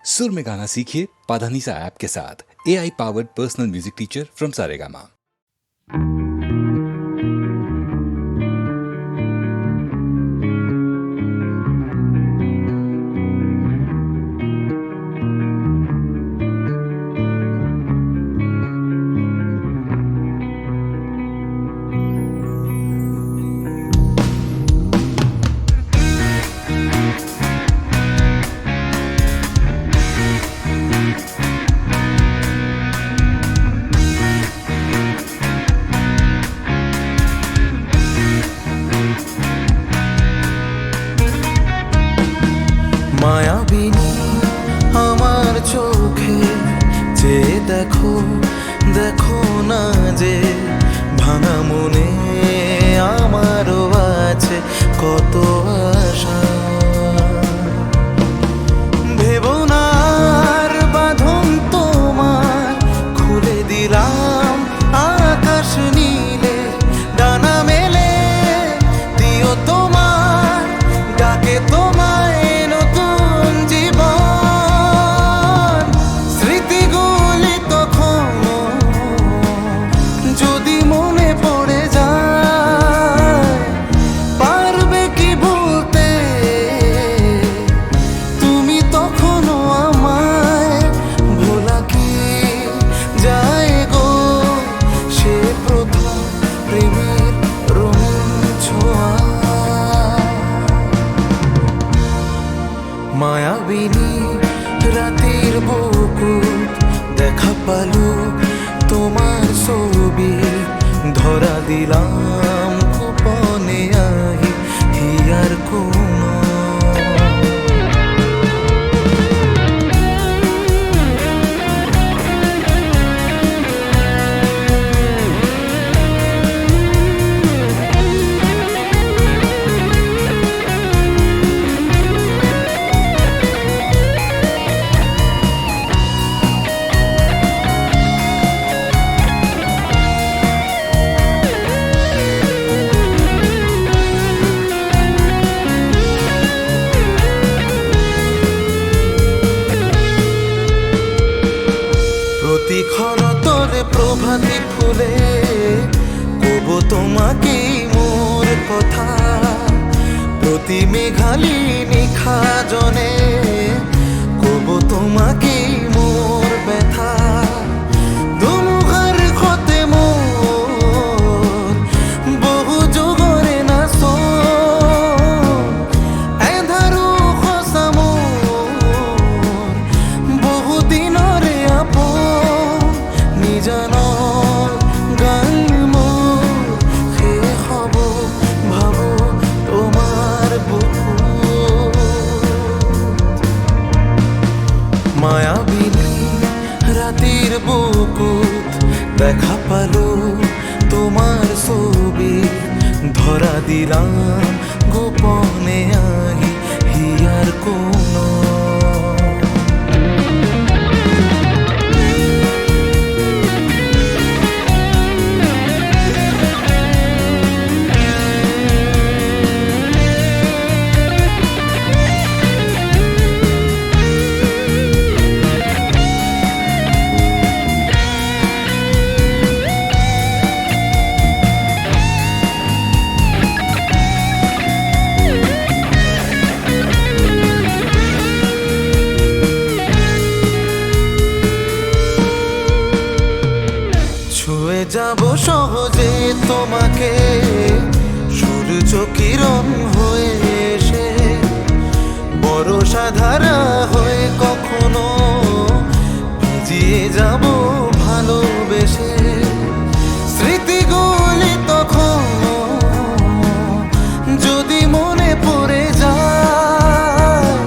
सुर में गाना सीखिए पाधानीसा ऐप के साथ। AI powered personal music teacher from Saregama. মায়াবিনী আমার চোখে যে দেখো দেখো না যে ভাঙা মনে আমারও আছে কত আশা। ভেবো না আর বাঁধন তোমার, খুলে দিলাম আকাশ নীলে, ডানা মেলে দিও তোমার ডাকে তোমায় নতুন জীবন। স্মৃতিগুলি তখন যদি মনে পড়ে যায়, পারবে কি বলতে তুমি তখনও আমায়? ভোলা কি যায় গো সে প্রথম প্রেমের রঙিন ছোঁয়া। মায়াবিনী রাতের বুকুট দেখা পালো তোমার ছবি, ধরা দিলাম গোপনে আহি হিয়ার কোন। প্রতিক্ষণ তোরে প্রভাতী ফুলে কব তোমাকে মোর কথা, প্রতি মেঘালি নিখা জনে কব তোমাকে মোর ব্যথা। দুমুখার ক্ষতে মোর বহু যুগরে না সো এধারু খসা মোর বহু দিনরে আপন। নিজানৰ গান মোৰ শেষ হ'ব ভাবো তোমাৰ বুকুত। মায়াবিনী ৰাতিৰ বুকুত দেখা পালো তোমাৰ ছবি, ধৰা দিলাম গোপনে আহি হিয়াৰ কোন। ছুঁয়ে যাব সহজে তোমাকে সূর্য কিরণ হয়ে এসে, বরষা ধারা হয়ে কখনো ভিজিয়ে যাব ভালোবেসে। স্মৃতিগুলি তখন যদি মনে পড়ে যায়,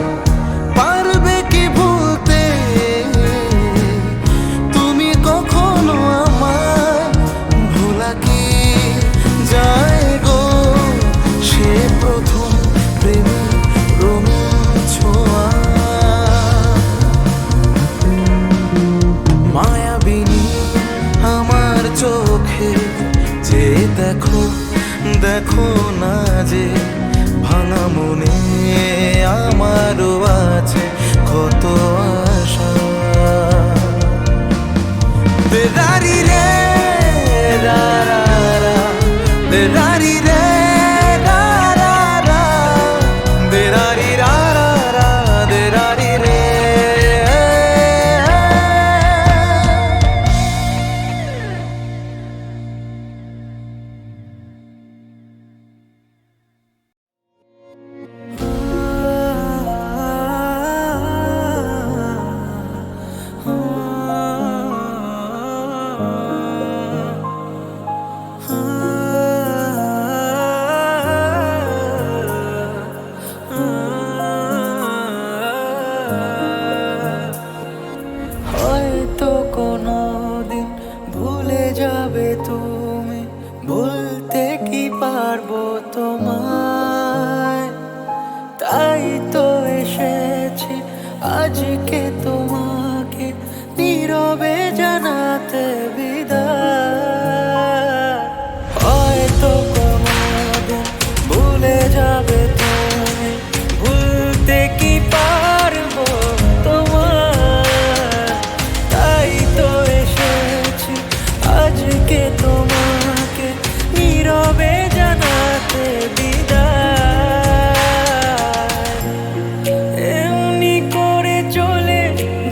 পারবে কি ভুলতে তুমি কখনো আমায়? ভোলা কি যায় গো সে প্রথম প্রেমের রঙিন ছোঁয়া। মায়া আজকে তোমাকে নীরবে জানাতে বিদায়। হয়তো কোনোদিন ভুলে যাবে তুমি, ভুলতে কি পারবো তোমার? তাই তো এসেছি আজকে তোমাকে নীরবে জানাতে বিদায়। এমনি করে চলে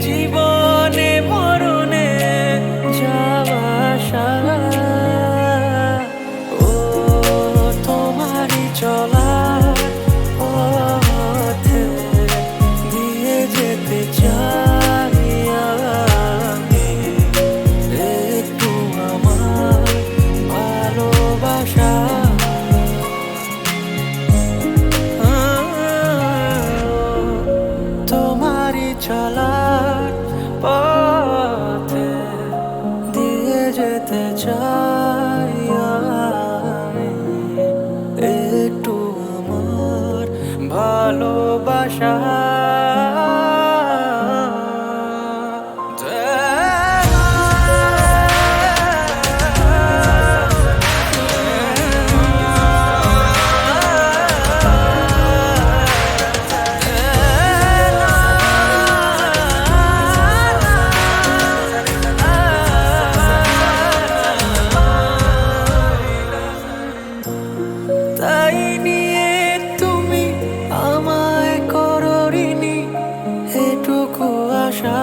জীবনে মরণে যাওয়া আসা। ও তোমারই চলার পথে দিয়ে যেতে চাই আমি একটু আমার ভালোবাসা। তোমারই চলার পথে দিয়ে যেতে চাই আমি একটু আমার ভালোবাসা। তাই নিয়ে তুমি আমায় করো ঋণী এটুকু আশা।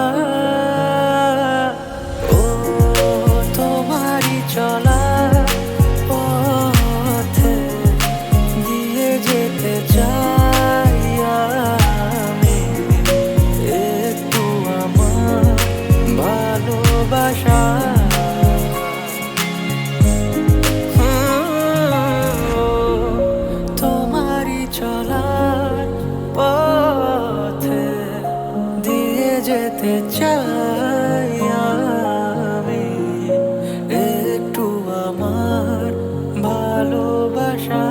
ও তোমারই চলা পথে দিয়ে যেতে চাই আমি একটু আমার ভালোবাসা। তোমারই চলার পথে দিয়ে যেতে চাই আমি একটু আমার ভালোবাসা।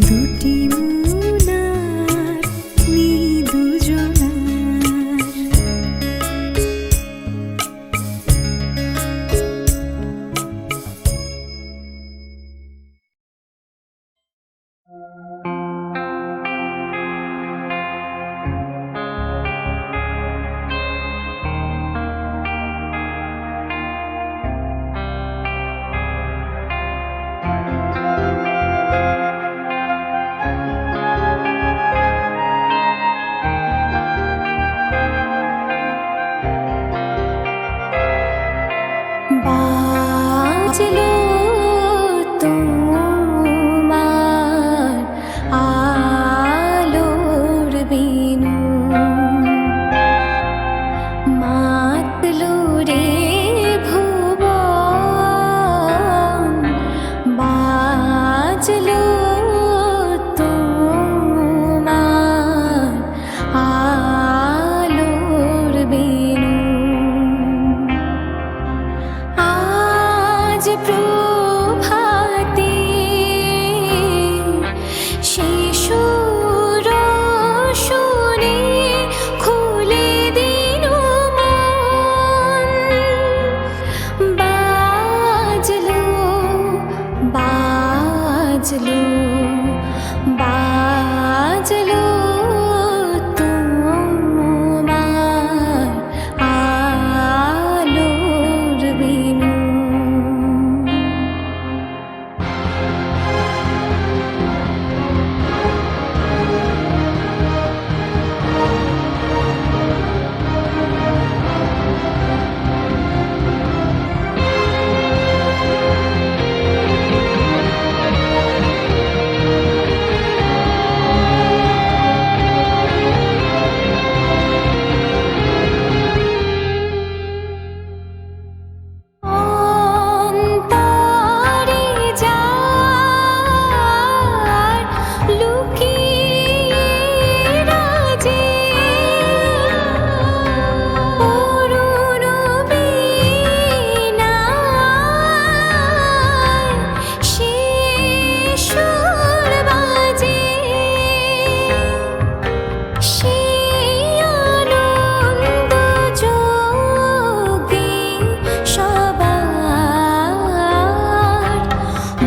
দুটি মুনার দুজনার বাজলো তোমার আলোর বিনু, মাতলো রে ভুবন, বাজলো তোমার আলোর বিনু। আজ প্রভাতে শিশুর শুনে খুলে দিল মন, বাজলো বাজলো বাজলো তোমার আলোর বিনু। অন্তরে যার লুকিয়ে রাজে অরুণ বীণায় সে সুর বাজে, সেই আনন্দ যোগে সবার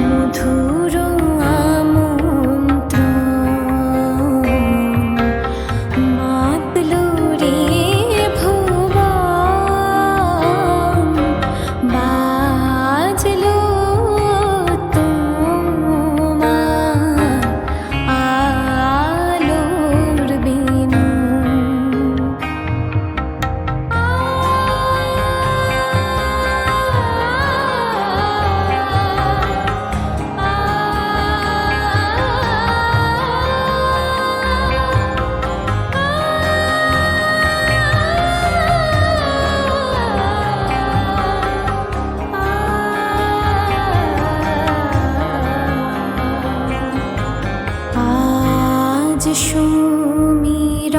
মধুর আমন্ত্রণ, মাতলো রে ভুবন, বাজলো তোমার আলোর বিনু। আজ সুমিরন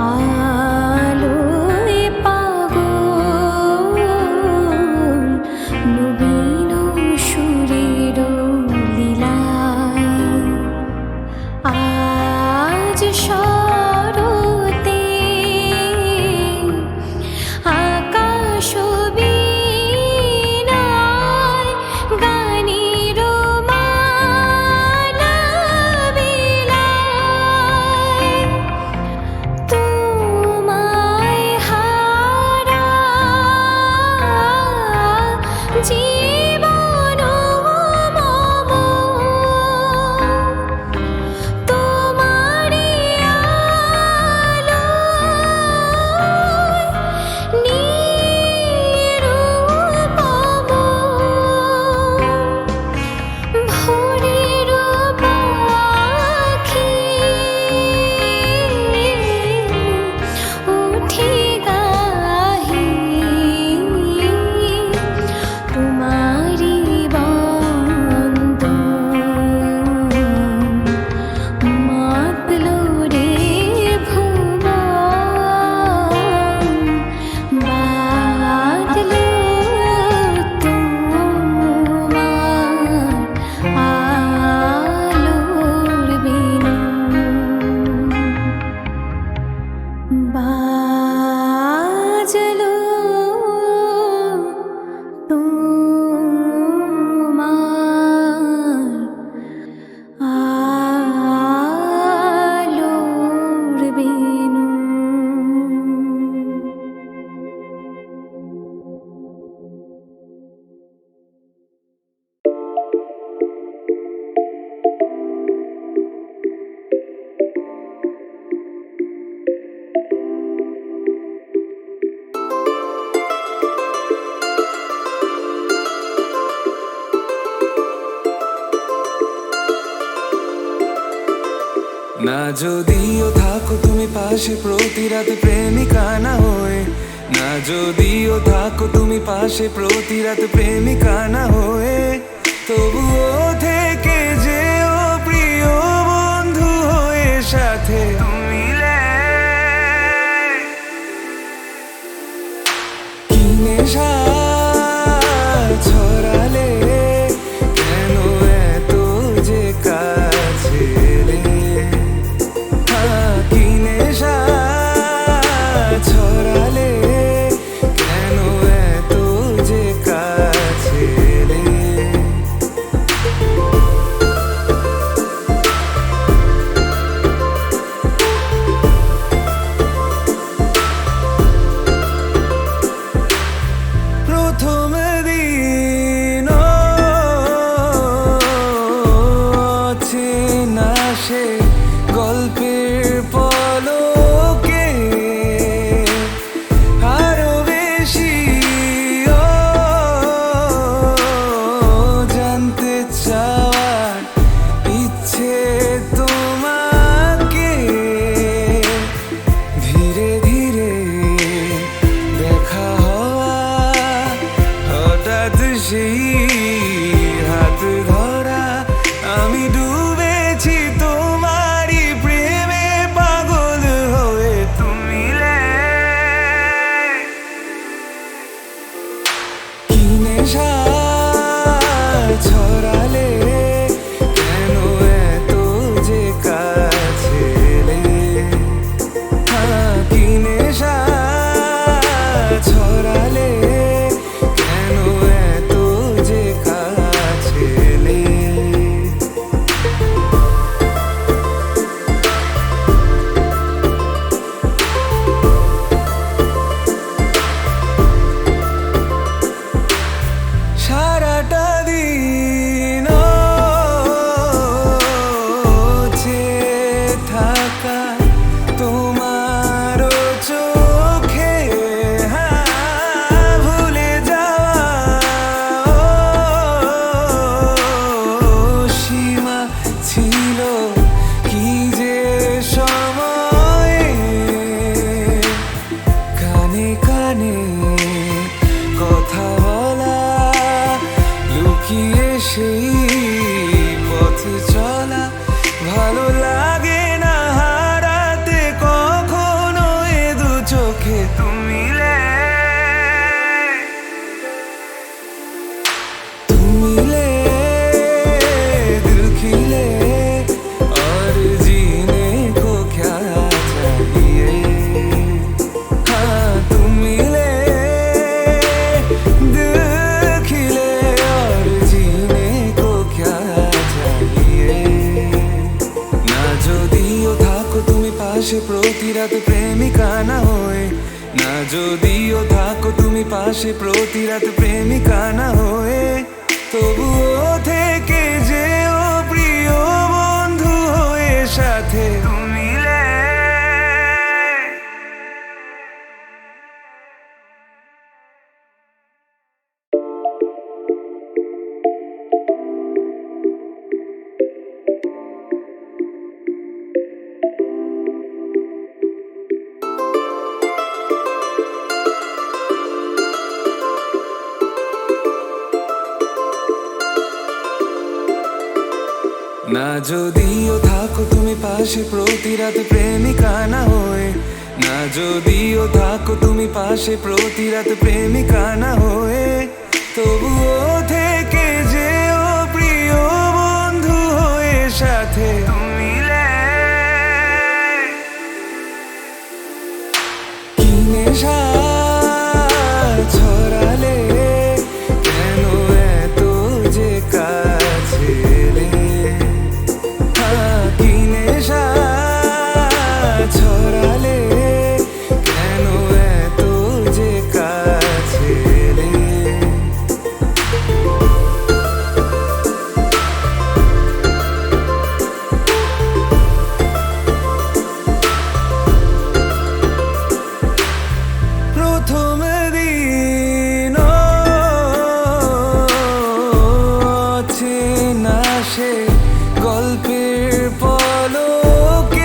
আলোয় পাগল, নবীন সুরের লীলায় আজ শরতে আকাশ বীণায় গানের মালা না যদিও থাকো তুমি পাশে প্রতি রাতে প্রেমিকা না হয়ে, না যদিও থাকো তুমি পাশে প্রতি রাতে প্রেমিকা না হয়ে, তবুও থেকে যেও প্রিয় বন্ধু হয়ে সাথে মিলে। কি নেশা ছড়ালে কেন এত যে কাছে এলে, কি নেশা ছড়ালে কেন এত যে কাছে এলে। প্রথম দিন চেনা সে গল্পের পলকে আরো বেশি জানতে চাওয়ার ইচ্ছে তোমাকে, ধীরে ধীরে দেখা হওয়া হঠাৎ সেই হাত ধরা, আমি ডুবেছি তোমারই প্রেমে পাগল হয়ে তুমি কি নেশা ছড়ালে কেন এত যে কাছে এলে, কি নেশা ছড়ালে কেন এত যে কাছে এলে। সারাটা দিন চেয়ে থাকা তোমার চোখে, ভুলে যাওয়া সীমা ছিল কি যে সময়ে, কানে কানে কথা বলা, লুকিয়ে সেই পথ চলা, ভালো লাগে না হারাতে কখনো এ দু চোখে তুমি তুমি दिल खिले और जीने को क्या चाहिए, हाँ तुम मिले दिल खिले और जीने को क्या चाहिए। না যদিও থাকো তুমি পাশে প্রতি রাতে প্রেমিকা না হয়ে, না যদিও থাকো তুমি পাশে প্রতি রাতে প্রেমিকা না হয়ে, তবুও থেকে যেও প্রিয় বন্ধু হয়ে সাথে মিলে। না যদিও থাকো তুমি পাশে প্রতি রাতে প্রেমিকা না হয়ে, না যদিও থাকো তুমি পাশে প্রতি রাতে প্রেমিকা না হয়ে, তবুও থেকে যেও প্রিয় বন্ধু হয়ে সাথে মিলে। কি নেশা ছড়ালে কেন এত যে কাছে এলে, কি নেশা ছড়ালে কেন এত যে কাছে এলে। প্রথম দিন চেনা সে গল্পের পলকে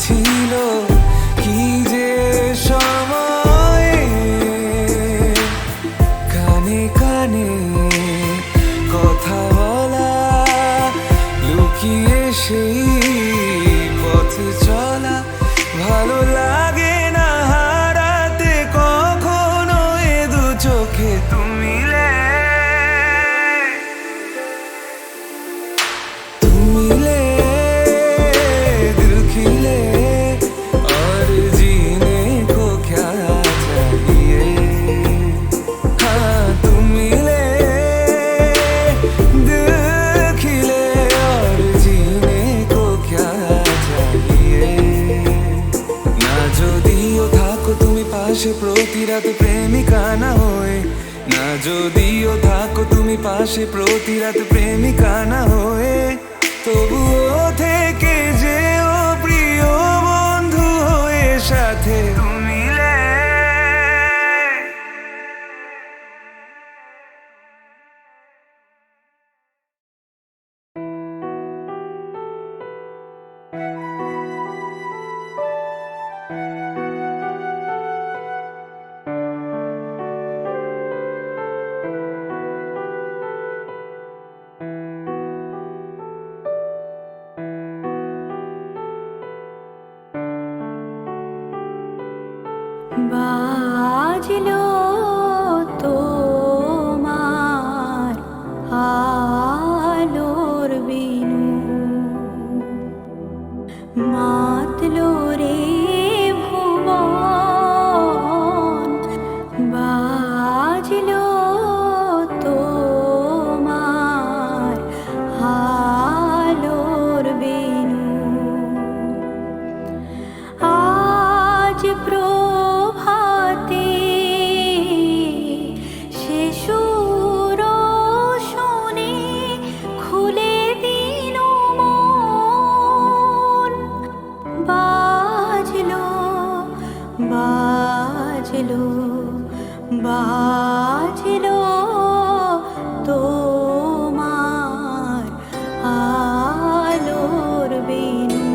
ছিল কি যে সময়, কানে কানে কথা বলা, লুকিয়ে সেই পথ চলা। ভালো লাগে না হারাতে কখনো এ দু চোখে তুমি मिले दिल खिले और जीने को क्या चाहिए। हाँ तुम मिले दिल खिले और जीने को क्या चाहिए। না যদিও থাকো তুমি পাশে প্রতি রাত প্রেমিকা না হয়ে, না যদিও থাকো তুমি পাশে প্রতি রাত প্রেমিকা না হয়ে, তবুও থেকে যেও প্রিয় বন্ধু হয়ে সাথে তুমি। বাজলো তোমার আলোর বিনু, মাতলো রে ভুবন। বাজলো তোমার আলোর বিনু, আজ প্রভাতে সে সুর শুনে খুলে দিল মন। বাজলো বাজলো বাজলো তোমার আলোর বিনু।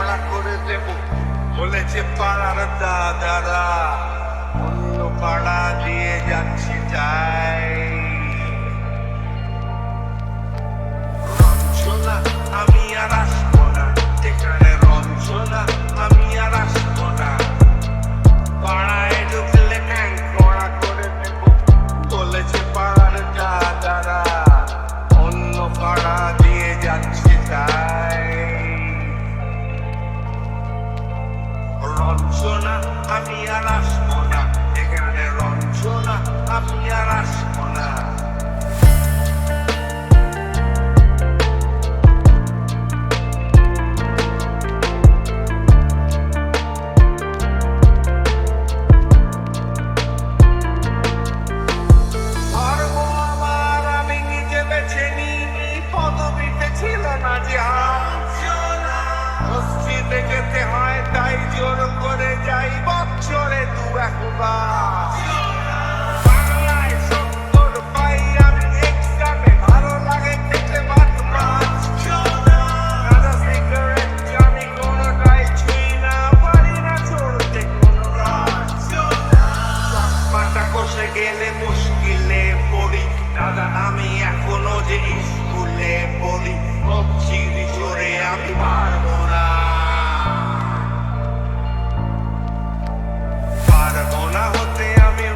খোঁড়া করে দেব বলেছে পাড়ার দাদারা, অন্য পাড়া দিয়ে যাচ্ছি তাই। রঞ্জনা আমি আর আসবো না, এখানে রঞ্জনা আমি আর আসবো না। পাড়ায় ঢুকলে ঠ্যাং খোঁড়া করে দেব বলেছে পাড়ার দাদারা, অন্য পাড়া দিয়ে যাচ্ছি তাই। রঞ্জনা আমি আর আসবো না, এখানে রঞ্জনা আমি আর আসবো না। ধর্ম আমার আমি নিজে বেছে নিইনি, পদবিতে ছিল না যে মসজিদে যেতে হয় তাই জোর করে যাই বছরে দু একবার। বাংলায় 70 পাই আমি এক্সামে, ভালো লাগে খেতে ভাত মাছ। গাঁজা সিগারেট আমি কোনোটাই ছুঁই না, পারি না চলতে কোনো রাত। চশমাটা কষে গেলে মুশকিলে পড়ি, দাদা আমি এখনো যে স্কুলে পড়ি, চিড়ি চড়ে আমি পারবো না। পারবো না হতে আমি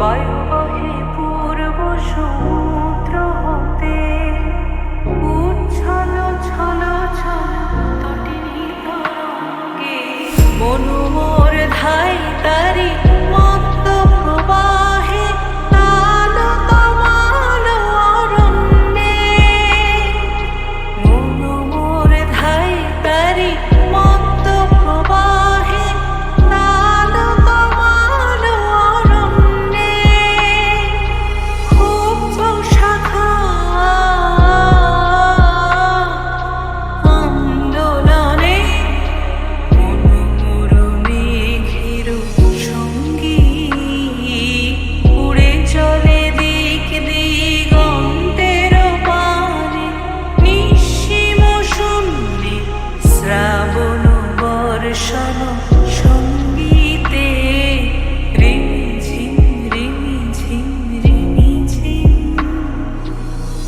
বায়ু বহে পূর্ব সমুদ্র হতে, উচ্ছল ছল ছল তটিনী তরঙ্গে, মনু মোর ধাই তারি মত্ত প্রবাহে, আলো তমালো অরণ্যে, মনু মোর ধাই তারি মত্ত প্রবাহে, আলো তমালো অরণ্যে, ক্ষুব্ধ শাখা আন্দোলনে, মনু মোর মেঘের সঙ্গী, উড়ে চলে দিক দিগন্তের পানে, নিঃসীম শূন্যে শ্রাবণ বর্ষণ সঙ্গীতে, রিমিঝিম রিমিঝিম রিমিঝিম,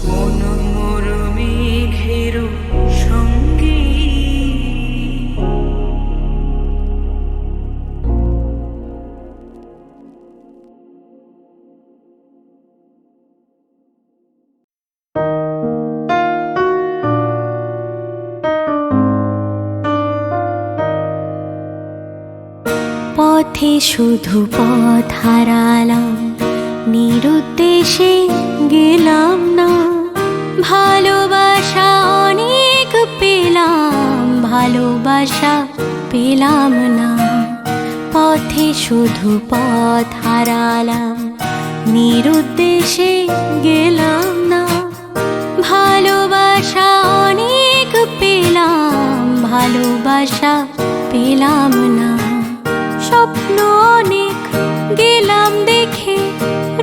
মনু মোর মেঘের সঙ্গী। পথে শুধু পথ হারালাম, নিরুদ্দেশে গেলাম না, ভালোবাসা অনেক পেলাম, ভালোবাসা পেলাম না। পথে শুধু পথ হারালাম, নিরুদ্দেশে গেলাম না, ভালোবাসা অনেক পেলাম, ভালোবাসা পেলাম না। স্বপ্ন অনেক গেলাম দেখে,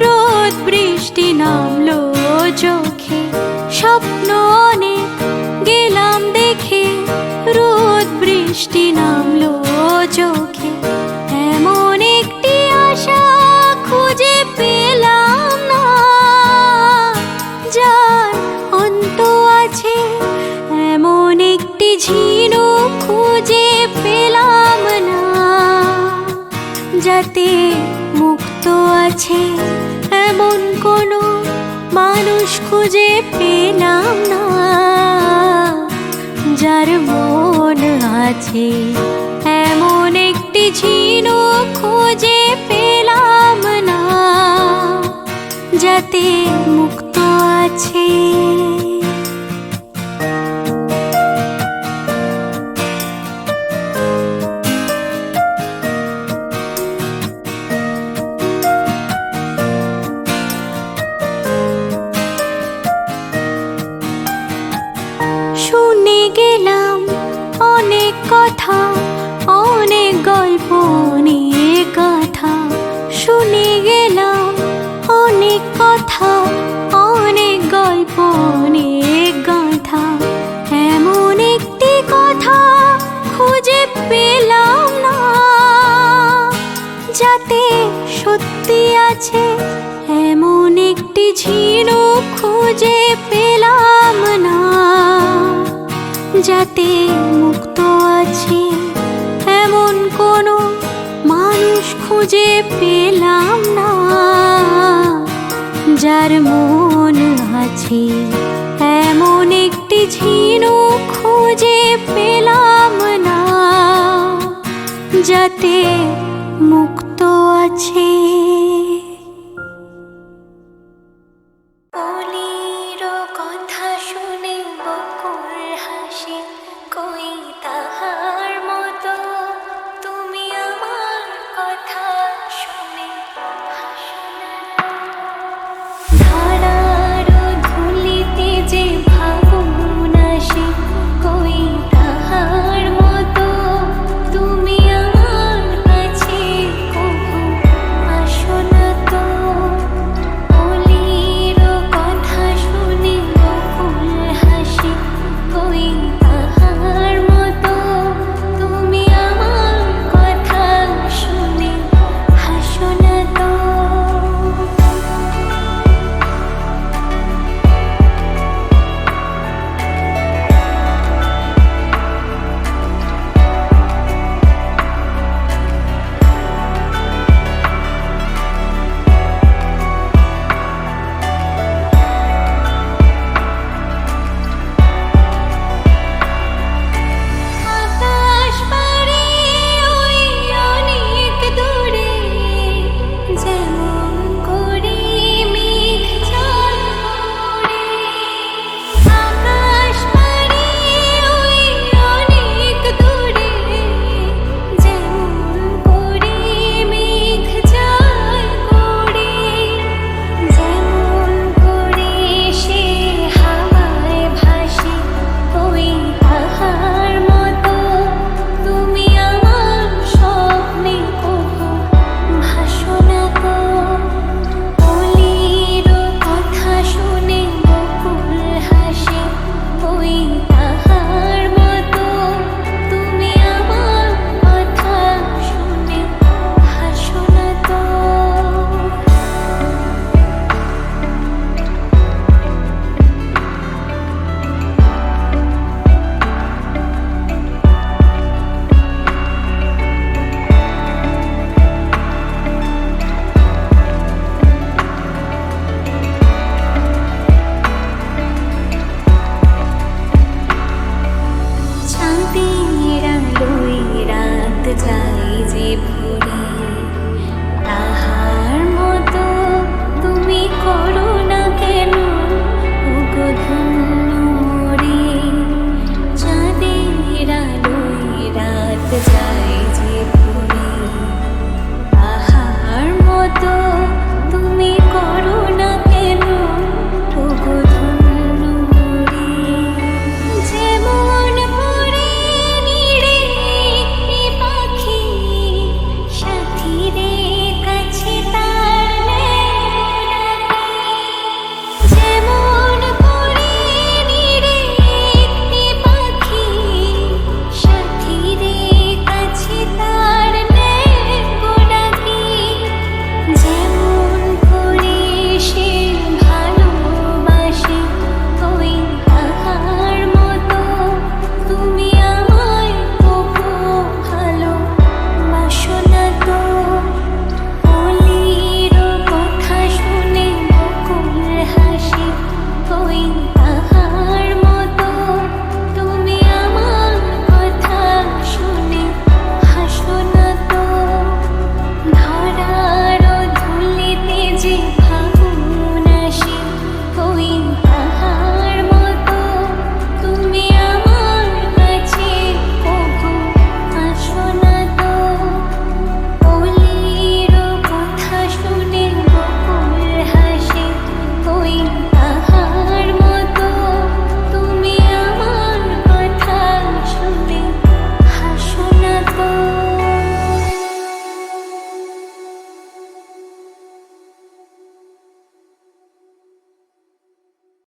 রোদ বৃষ্টি নামলো চোখে, স্বপ্ন অনেক গেলাম দেখে, রোদ বৃষ্টি নামলো চোখে, এমন একটি আশা খুঁজে পেলাম না, যার অন্ত আছে, এমন একটি ঝিনুক খুঁজে পেলাম না, যাতে মুক্ত আছে, এমন কোনো মানুষ খুঁজে পেলাম না, যার মন আছে, এমন একটি ঝিনুক খুঁজে পেলাম না, যাতে মুক্ত আছে। শুনে গেলাম অনেক কথা, অনেক গল্প, অনেক কথা, শুনে গেলাম অনেক কথা, অনেক গল্প, অনেক গাথা, এমন একটি কথা খুঁজে পেলাম না, যাতে সত্যি আছে, এমন একটি ঝিনুক খুঁজে পেলাম না, যাতে মুক্ত আছে, এমন কোনো মানুষ খুঁজে পেলাম না, যার মন আছে, এমন একটি ঝিনুক খুঁজে পেলাম না, যাতে মুক্ত আছে।